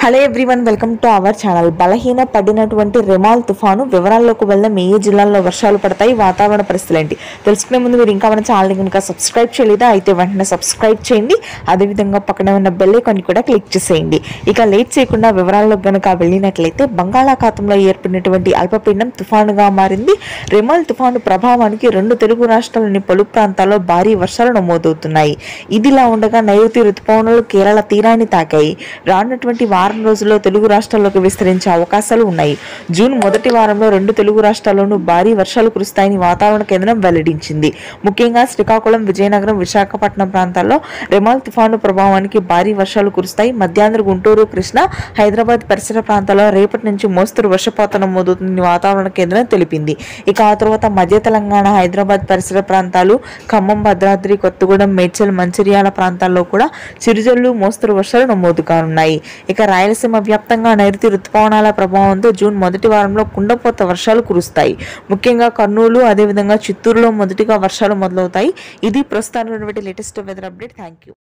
Hello everyone, welcome to our channel. బలహీన పడినటువంటి Remal తుఫాను వివరాల్లోకి వెళ్దాం. ఏ జిల్లాల్లో వర్షాలు పడతాయి, వాతావరణ పరిస్థితులు ఏంటి తెలుసుకునే ముందు మీరు ఇంకా మన ఛానల్ కనుక సబ్స్క్రైబ్ చేయలేదా అయితే వెంటనే సబ్స్క్రైబ్ చేయండి. అదేవిధంగా పక్కనే ఉన్న బెల్ ఐకాన్ కూడా క్లిక్ చేసేయండి. ఇక లేట్ చేయకుండా వివరాల్లోకి కనుక వెళ్ళినట్లయితే బంగాళాఖాతంలో ఏర్పడినటువంటి అల్పపీడనం తుఫానుగా మారింది. రెమాల్ తుఫాను ప్రభావానికి రెండు తెలుగు రాష్ట్రాల్లోని పలు ప్రాంతాల్లో భారీ వర్షాలు నమోదవుతున్నాయి. ఇదిలా ఉండగా నైరుతి రుతుపవనాలు కేరళ తీరాన్ని తాకాయి. రానున్నటువంటి వారం రోజుల్లో తెలుగు రాష్ట్రాల్లోకి విస్తరించే అవకాశాలు ఉన్నాయి. జూన్ మొదటి వారంలో రెండు తెలుగు రాష్ట్రాల్లోనూ భారీ వర్షాలు కురుస్తాయని వాతావరణ కేంద్రం వెల్లడించింది. ముఖ్యంగా శ్రీకాకుళం, విజయనగరం, విశాఖపట్నం ప్రాంతాల్లో రెమాల్ తుఫాను ప్రభావానికి భారీ వర్షాలు కురుస్తాయి. మధ్యాంధ్ర, గుంటూరు, కృష్ణా, హైదరాబాద్ పరిసర ప్రాంతాల్లో రేపటి నుంచి మోస్తరు వర్షపాతం నమోదవుతుందని వాతావరణ కేంద్రం తెలిపింది. ఇక ఆ తర్వాత మధ్య తెలంగాణ, హైదరాబాద్ పరిసర ప్రాంతాలు, ఖమ్మం, భద్రాద్రి, కొత్తగూడెం, మేడ్చల్, మంచిర్యాల ప్రాంతాల్లో కూడా చిరుజల్లు, మోస్తరు వర్షాలు నమోదు కానున్నాయి. ఇక రాయలసీమ వ్యాప్తంగా నైరుతి రుతుపవనాల ప్రభావంతో జూన్ మొదటి వారంలో కుండపోత వర్షాలు కురుస్తాయి. ముఖ్యంగా కర్నూలు, అదేవిధంగా చిత్తూరులో మొదటిగా వర్షాలు మొదలవుతాయి. ఇది ప్రస్తుతానికి latest weather update. Thank you.